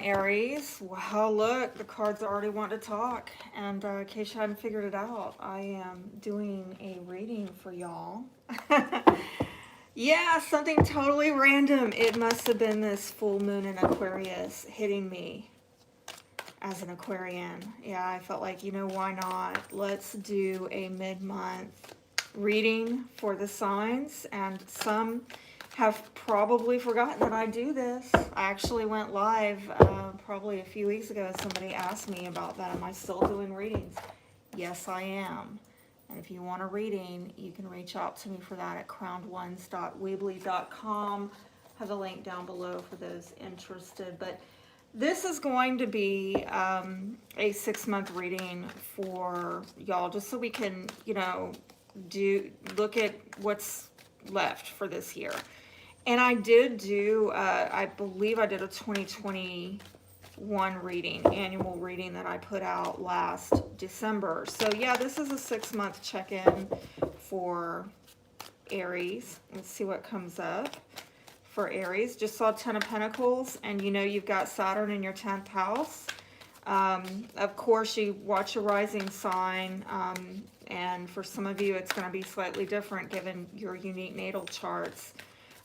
Aries. Well, look, the cards already want to talk. And in case you hadn't figured it out, I am doing a reading for y'all. Yeah, something totally random. It must have been this full moon in Aquarius hitting me as an Aquarian. Yeah, I felt like, why not? Let's do a mid-month reading for the signs. And some have probably forgotten that I do this. I actually went live probably a few weeks ago. Somebody asked me about that. Am I still doing readings? Yes, I am. And if you want a reading, you can reach out to me for that at crownedones.weebly.com. Have a link down below for those interested. But this is going to be a 6-month reading for y'all, just so we can, look at what's left for this year. And I did do, I believe I did a 2021 reading, annual reading that I put out last December. So yeah, this is a 6-month check-in for Aries. Let's see what comes up for Aries. Just saw 10 of Pentacles, and you've got Saturn in your 10th house. Of course, you watch your rising sign, and for some of you, it's going to be slightly different given your unique natal charts.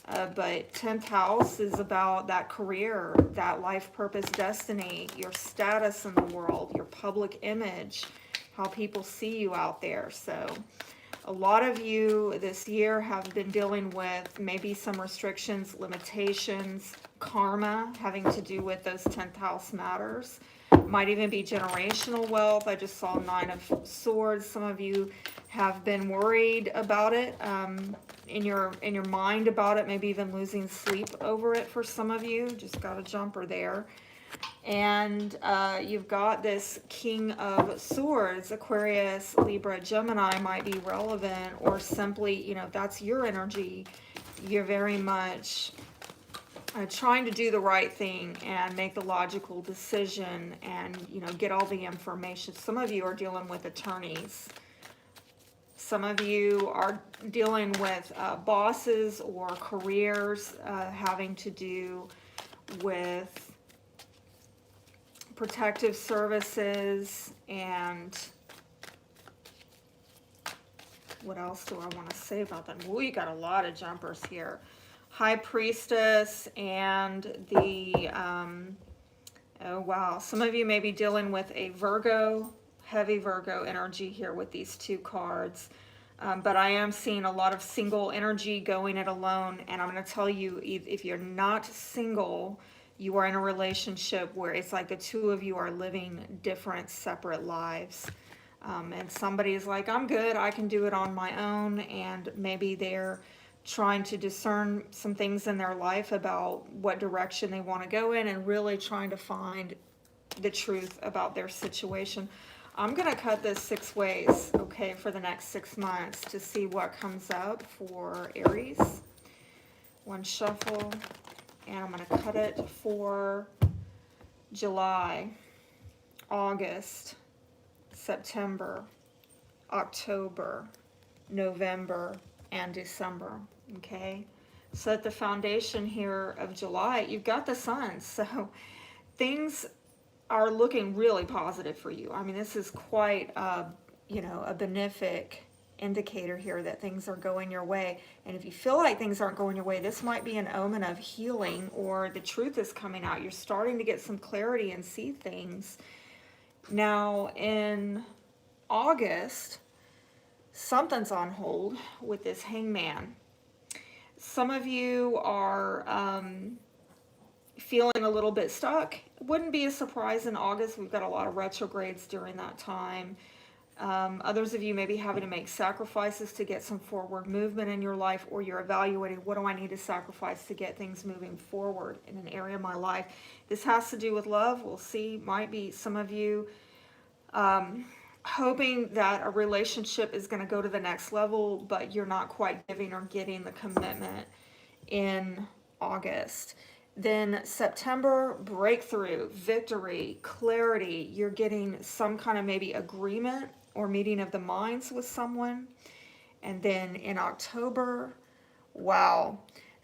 But 10th house is about that career, that life purpose, destiny, your status in the world, your public image, how people see you out there. So a lot of you this year have been dealing with maybe some restrictions, limitations, karma having to do with those 10th house matters. Might even be generational wealth. I just saw 9 of Swords. Some of you have been worried about it, in your mind about it, maybe even losing sleep over it for some of you. Just got a jumper there. And you've got this King of Swords. Aquarius, Libra, Gemini might be relevant, or simply, if that's your energy, you're very much trying to do the right thing and make the logical decision and, get all the information. Some of you are dealing with attorneys. Some of you are dealing with bosses or careers having to do with protective services. And what else do I want to say about that? Well, you got a lot of jumpers here. High Priestess and the, oh wow, some of you may be dealing with a Virgo, heavy Virgo energy here with these 2 cards. But I am seeing a lot of single energy going it alone. And I'm going to tell you, if you're not single, you are in a relationship where it's like the 2 of you are living different, separate lives. And somebody's like, I'm good, I can do it on my own. And maybe they're trying to discern some things in their life about what direction they want to go in, and really trying to find the truth about their situation. I'm going to cut this 6 ways, okay, for the next 6 months to see what comes up for Aries. 1 shuffle, and I'm going to cut it for July, August, September, October, November, and December. Okay, so at the foundation here of July, you've got the sun, so things are looking really positive for you. I mean, this is quite a benefic indicator here that things are going your way. And if you feel like things aren't going your way, this might be an omen of healing, or the truth is coming out. You're starting to get some clarity and see things. Now in August, something's on hold with this Hangman. Some of you are feeling a little bit stuck. It wouldn't be a surprise in August. We've got a lot of retrogrades during that time. Others of you may be having to make sacrifices to get some forward movement in your life, or you're evaluating, what do I need to sacrifice to get things moving forward in an area of my life. This has to do with love. We'll see. Might be some of you hoping that a relationship is going to go to the next level, but you're not quite giving or getting the commitment in August. Then September, breakthrough, victory, clarity. You're getting some kind of maybe agreement or meeting of the minds with someone. And then in October, wow,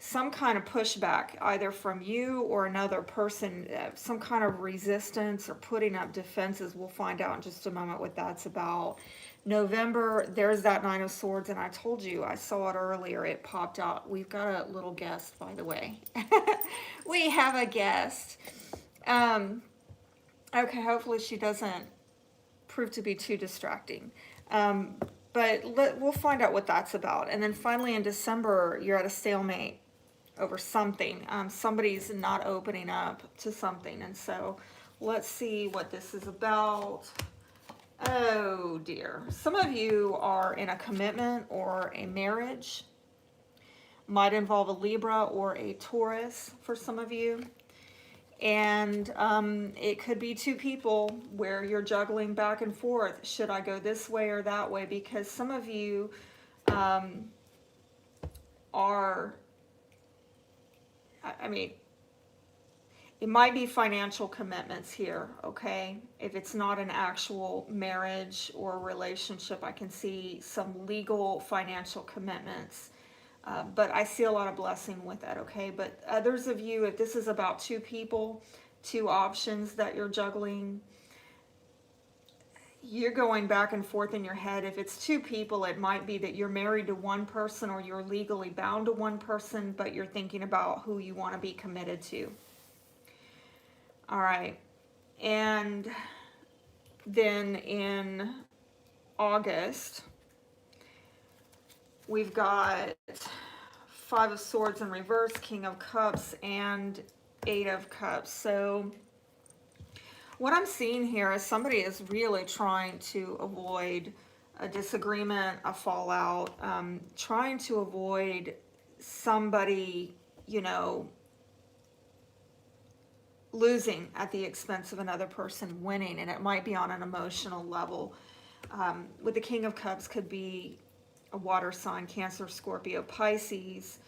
some kind of pushback, either from you or another person, some kind of resistance or putting up defenses. We'll find out in just a moment what that's about. November, there's that Nine of Swords, and I told you, I saw it earlier, it popped out. We've got a little guest, by the way. We have a guest. Okay, hopefully she doesn't prove to be too distracting. But we'll find out what that's about. And then finally in December, you're at a stalemate over something. Somebody's not opening up to something. And so let's see what this is about. Oh dear. Some of you are in a commitment or a marriage. Might involve a Libra or a Taurus for some of you. And it could be two people where you're juggling back and forth. Should I go this way or that way? Because some of you are, I mean, it might be financial commitments here, okay? If it's not an actual marriage or relationship, I can see some legal financial commitments. But I see a lot of blessing with that, okay? But others of you, if this is about two people, two options that you're juggling, you're going back and forth in your head. If it's two people, it might be that you're married to one person or you're legally bound to one person, but you're thinking about who you want to be committed to. All right. And then in August, we've got Five of Swords in reverse, King of Cups, and Eight of Cups. So what I'm seeing here is somebody is really trying to avoid a disagreement, a fallout, trying to avoid somebody, you know, losing at the expense of another person winning, and it might be on an emotional level. With the King of Cups could be a water sign, Cancer, Scorpio, Pisces.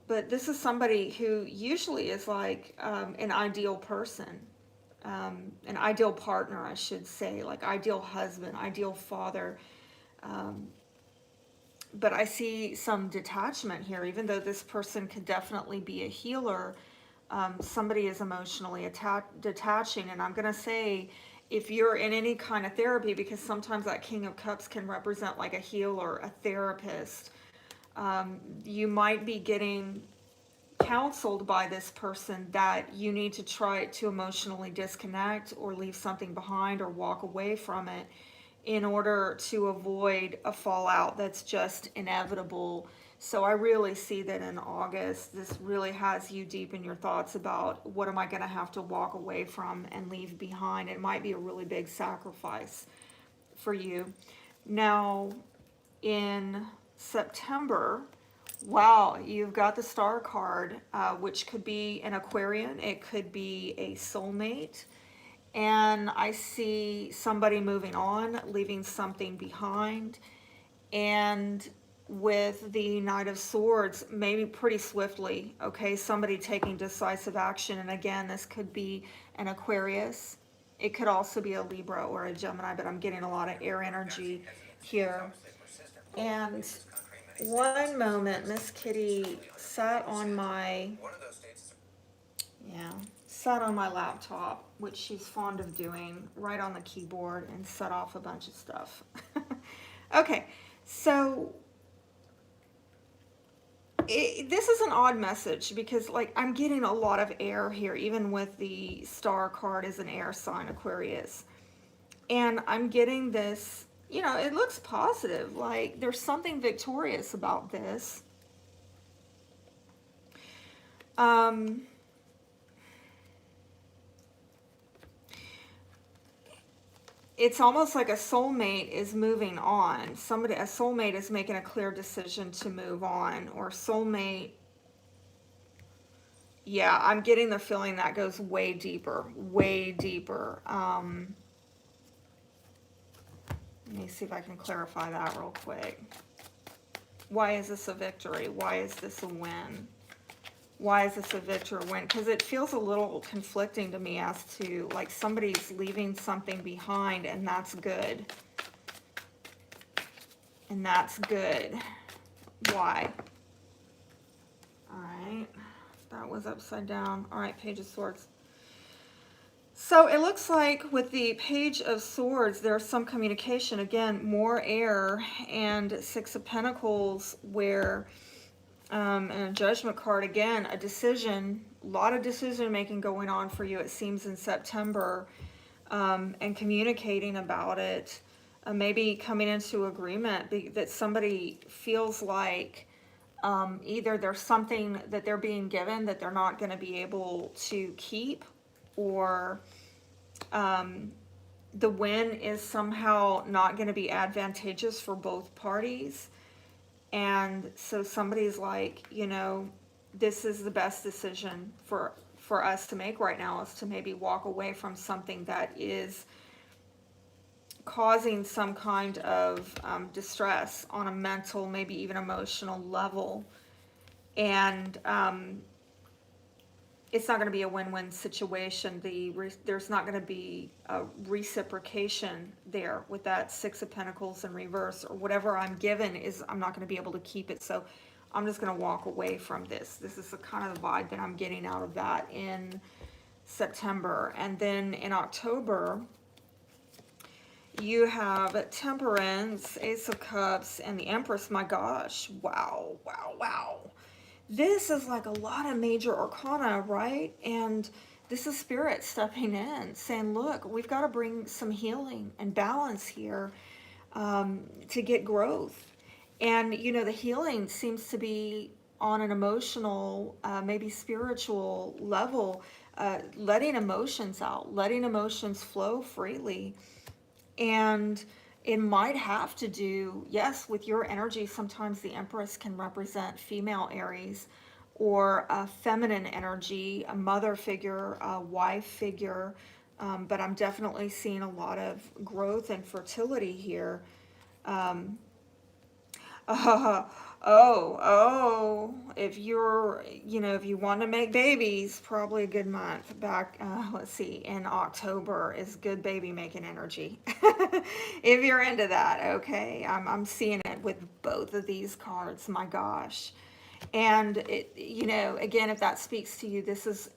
But this is somebody who usually is like an ideal person, an ideal partner, I should say, like ideal husband, ideal father. But I see some detachment here, even though this person could definitely be a healer. Somebody is emotionally detaching, and I'm going to say, if you're in any kind of therapy, because sometimes that King of Cups can represent like a healer, a therapist, you might be getting counseled by this person that you need to try to emotionally disconnect or leave something behind or walk away from it in order to avoid a fallout that's just inevitable. So I really see that in August, this really has you deep in your thoughts about what am I going to have to walk away from and leave behind. It might be a really big sacrifice for you. Now, in September, wow, you've got the Star card, which could be an Aquarian. It could be a soulmate. And I see somebody moving on, leaving something behind. And with the Knight of Swords, maybe pretty swiftly, okay? Somebody taking decisive action. And again, this could be an Aquarius. It could also be a Libra or a Gemini, but I'm getting a lot of air energy here. And one moment, Miss Kitty sat on my, sat on my laptop, which she's fond of doing, right on the keyboard, and set off a bunch of stuff. Okay, so this is an odd message because, like, I'm getting a lot of air here, even with the Star card as an air sign, Aquarius. And I'm getting this, you know, it looks positive. Like, there's something victorious about this. It's almost like a soulmate is moving on. A soulmate is making a clear decision to move on, or soulmate. Yeah, I'm getting the feeling that goes way deeper, way deeper. Let me see if I can clarify that real quick. Why is this a victory? Why is this a win? Why is this a victory or win? Because it feels a little conflicting to me as to, like, somebody's leaving something behind, and that's good. And that's good. Why? That was upside down. All right, Page of Swords. So it looks like with the Page of Swords, there's some communication. Again, more air, and Six of Pentacles, where, and a Judgment card, again, a decision, a lot of decision making going on for you, it seems, in September, and communicating about it, maybe coming into agreement that somebody feels like either there's something that they're being given that they're not going to be able to keep, or the win is somehow not going to be advantageous for both parties. And so somebody's like, you know, this is the best decision for us to make right now, is to maybe walk away from something that is causing some kind of distress on a mental, maybe even emotional level. And it's not going to be a win-win situation. There's not going to be a reciprocation there with that Six of Pentacles in reverse, or whatever I'm given is, I'm not going to be able to keep it. So I'm just going to walk away from this. This is the kind of vibe that I'm getting out of that in September. And then in October, you have Temperance, Ace of Cups, and the Empress. My gosh, wow, wow, wow. This is like a lot of major arcana, right? And this is Spirit stepping in, saying, look, we've got to bring some healing and balance here to get growth. And, you know, the healing seems to be on an emotional, maybe spiritual level, letting emotions out, letting emotions flow freely. And it might have to do, yes, with your energy. Sometimes the Empress can represent female Aries, or a feminine energy, a mother figure, a wife figure. But I'm definitely seeing a lot of growth and fertility here. If you're, you know, if you want to make babies, probably a good month back, let's see, in October is good baby making energy. If you're into that, okay? I'm seeing it with both of these cards, my gosh. And it, you know, again, if that speaks to you, this is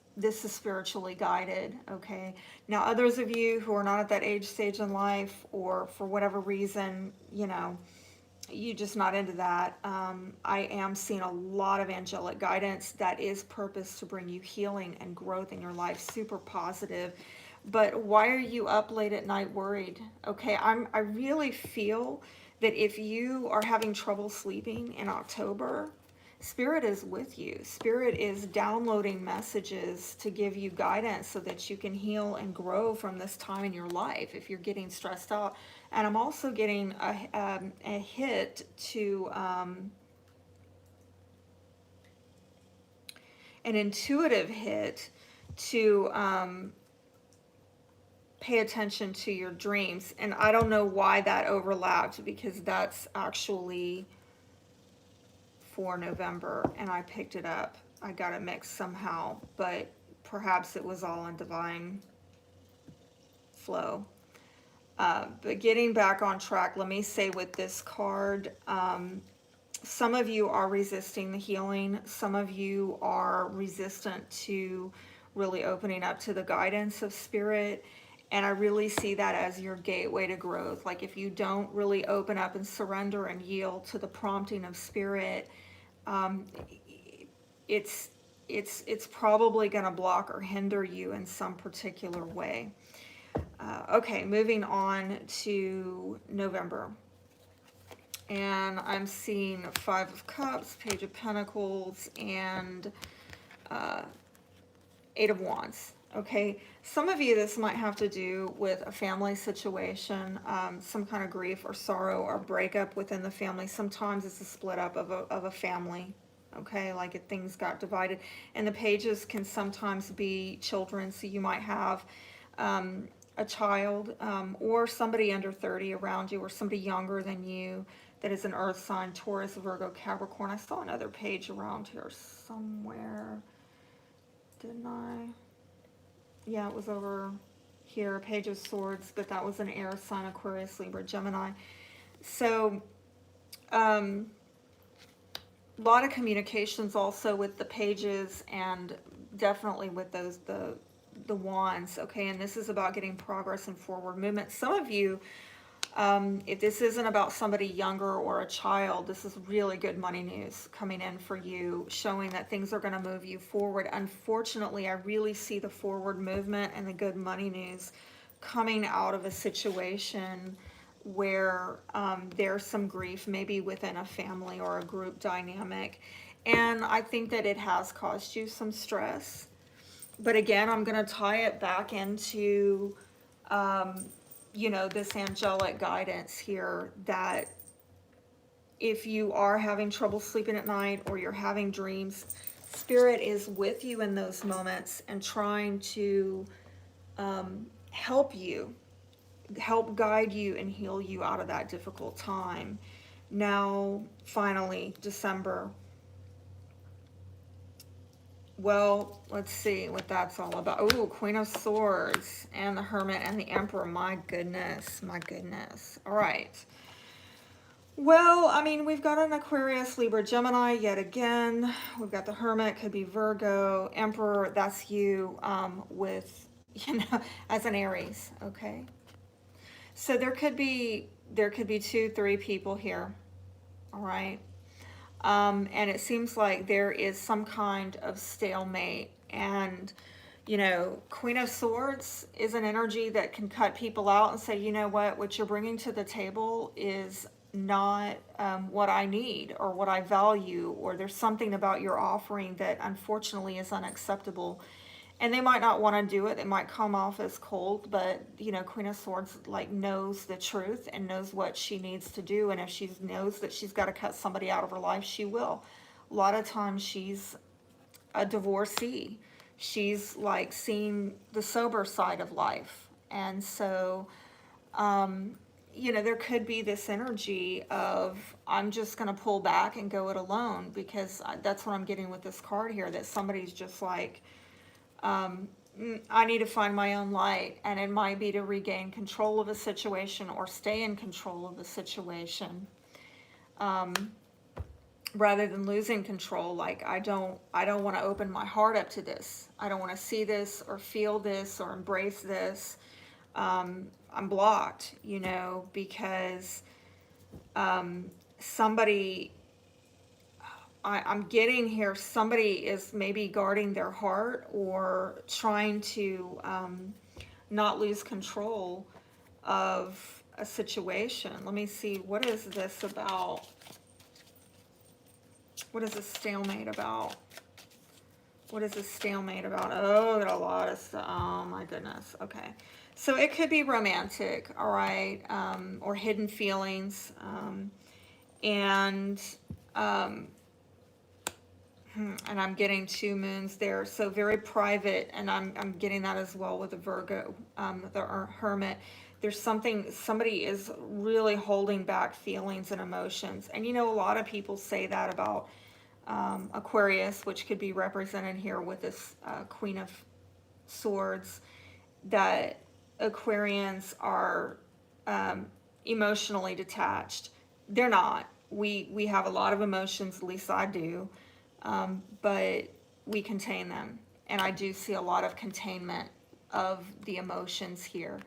spiritually guided, okay? Now, others of you who are not at that age stage in life, or for whatever reason, you know, you just not into that, I am seeing a lot of angelic guidance that is purpose to bring you healing and growth in your life. Super positive. But why are you up late at night worried? Okay, I really feel that if you are having trouble sleeping in October, Spirit is with you. Spirit is downloading messages to give you guidance so that you can heal and grow from this time in your life if you're getting stressed out. And I'm also getting a hit to an intuitive hit to pay attention to your dreams. And I don't know why that overlapped, because that's actually for November, and I picked it up. I got it mixed somehow, but perhaps it was all in divine flow. But getting back on track, let me say with this card, some of you are resisting the healing. Some of you are resistant to really opening up to the guidance of Spirit. And I really see that as your gateway to growth. Like, if you don't really open up and surrender and yield to the prompting of Spirit, it's probably going to block or hinder you in some particular way. Okay, moving on to November. And I'm seeing Five of Cups, Page of Pentacles, and Eight of Wands. Okay, some of you, this might have to do with a family situation, some kind of grief or sorrow or breakup within the family. Sometimes it's a split up of a family, okay, like if things got divided. And the pages can sometimes be children, so you might have a child or somebody under 30 around you, or somebody younger than you that is an earth sign, Taurus, Virgo, Capricorn. I saw another page around here somewhere, didn't I? Yeah, it was over here, Page of Swords, but that was an air sign, Aquarius, Libra, Gemini. So lot of communications also with the pages, and definitely with those the wands. Okay, and this is about getting progress and forward movement. Some of you, if this isn't about somebody younger or a child, this is really good money news coming in for you, showing that things are going to move you forward. Unfortunately, I really see the forward movement and the good money news coming out of a situation where there's some grief, maybe within a family or a group dynamic. And I think that it has caused you some stress. But again, I'm going to tie it back into, you know, this angelic guidance here, that if you are having trouble sleeping at night or you're having dreams, Spirit is with you in those moments and trying to help you, help guide you and heal you out of that difficult time. Now, finally, December. Well, let's see what that's all about. Oh, Queen of Swords and the Hermit and the Emperor. My goodness, my goodness. All right. Well, I mean, we've got an Aquarius, Libra, Gemini yet again. We've got the Hermit, could be Virgo. Emperor, that's you with, you know, as an Aries, okay? So there could be 2, 3 people here, all right? And it seems like there is some kind of stalemate. And, you know, Queen of Swords is an energy that can cut people out and say, you know what you're bringing to the table is not what I need or what I value, or there's something about your offering that unfortunately is unacceptable. And they might not want to do it. It might come off as cold, but, you know, Queen of Swords like knows the truth and knows what she needs to do. And if she knows that she's got to cut somebody out of her life, she will. A lot of times she's a divorcee. She's like seeing the sober side of life. And so, you know, there could be this energy of, I'm just going to pull back and go it alone, because that's what I'm getting with this card here, that somebody's just like, I need to find my own light, and it might be to regain control of a situation or stay in control of the situation, rather than losing control. Like, I don't want to open my heart up to this. I don't want to see this or feel this or embrace this. I'm blocked, you know, because somebody, I'm getting here, somebody is maybe guarding their heart or trying to not lose control of a situation. Let me see, what is this about? What is this stalemate about? What is this stalemate about? Oh, got a lot of stuff. Oh my goodness. Okay. So it could be romantic, all right, or hidden feelings. And I'm getting 2 moons there, so very private, and I'm getting that as well with the Virgo, the Hermit. There's somebody is really holding back feelings and emotions, and you know, a lot of people say that about Aquarius, which could be represented here with this Queen of Swords, that Aquarians are emotionally detached. They're not. We have a lot of emotions, at least I do. But we contain them, and I do see a lot of containment of the emotions here,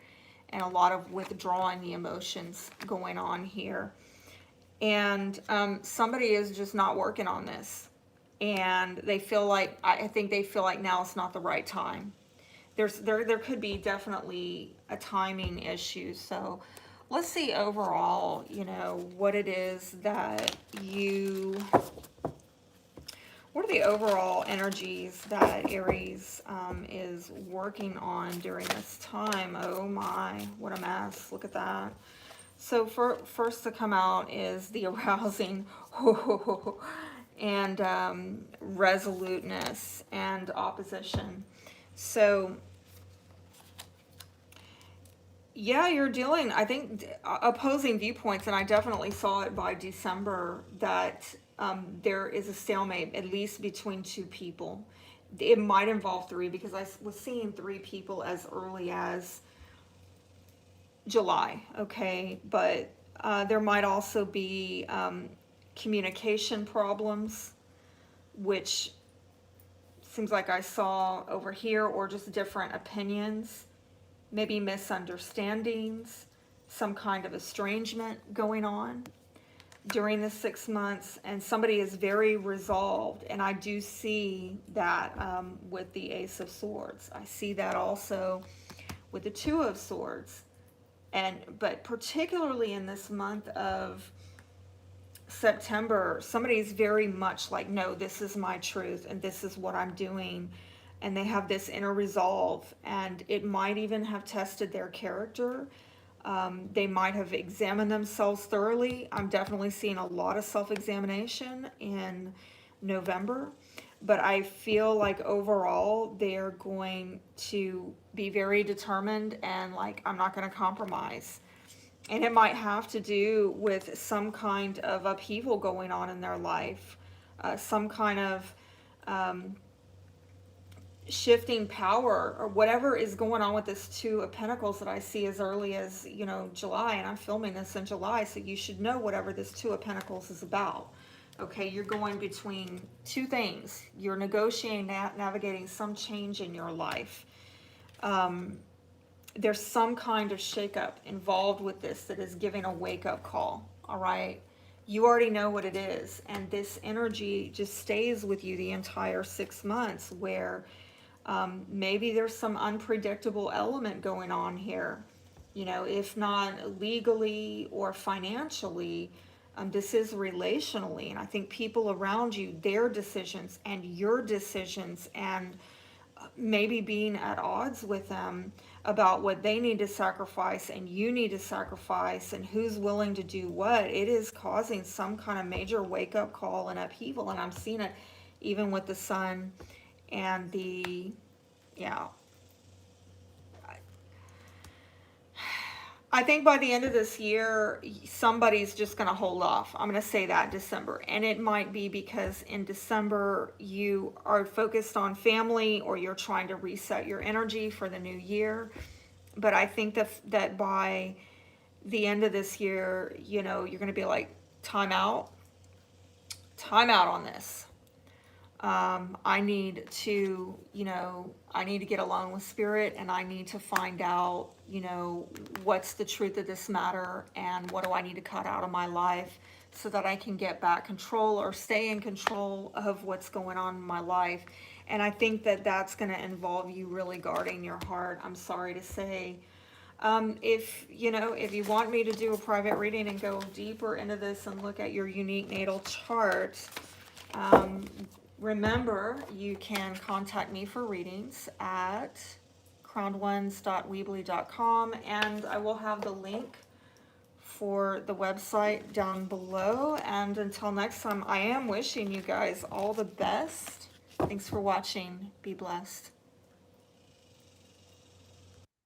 and a lot of withdrawing the emotions going on here. And somebody is just not working on this, and they feel like, I think they feel like now it's not the right time. There could be definitely a timing issue. So let's see overall, you know, what it is that you... What are the overall energies that Aries is working on during this time? Oh my, what a mess. Look at that. So first to come out is the arousing and resoluteness and opposition. So yeah, you're dealing, I think, opposing viewpoints, and I definitely saw it by December that there is a stalemate, at least between 2 people. It might involve 3, because I was seeing 3 people as early as July, okay? But there might also be communication problems, which seems like I saw over here, or just different opinions, maybe misunderstandings, some kind of estrangement going on during the 6 months, and somebody is very resolved. And I do see that with the Ace of Swords. I see that also with the Two of Swords. But particularly in this month of September, somebody's very much like, no, this is my truth and this is what I'm doing. And they have this inner resolve, and it might even have tested their character. They might have examined themselves thoroughly. I'm definitely seeing a lot of self-examination in November, but I feel like overall they're going to be very determined and like, I'm not going to compromise. And it might have to do with some kind of upheaval going on in their life, some kind of shifting power, or whatever is going on with this Two of Pentacles that I see as early as, you know, July. And I'm filming this in July, so you should know whatever this Two of Pentacles is about. Okay, you're going between two things. You're negotiating, navigating some change in your life. There's some kind of shakeup involved with this that is giving a wake-up call, all right? You already know what it is, and this energy just stays with you the entire 6 months, where maybe there's some unpredictable element going on here. You know, if not legally or financially, this is relationally. And I think people around you, their decisions and your decisions, and maybe being at odds with them about what they need to sacrifice and you need to sacrifice, and who's willing to do what, it is causing some kind of major wake-up call and upheaval. And I'm seeing it even with the Sun and the, yeah. I think by the end of this year, somebody's just going to hold off. I'm going to say that December. And it might be because in December, you are focused on family, or you're trying to reset your energy for the new year. But I think that by the end of this year, you know, you're going to be like, time out on this. I need to, you know, I need to get along with Spirit, and I need to find out, you know, what's the truth of this matter, and what do I need to cut out of my life so that I can get back control, or stay in control of what's going on in my life. And I think that that's going to involve you really guarding your heart. I'm sorry to say. If you want me to do a private reading and go deeper into this and look at your unique natal chart, remember, you can contact me for readings at crownedones.weebly.com, and I will have the link for the website down below. And until next time, I am wishing you guys all the best. Thanks for watching. Be blessed.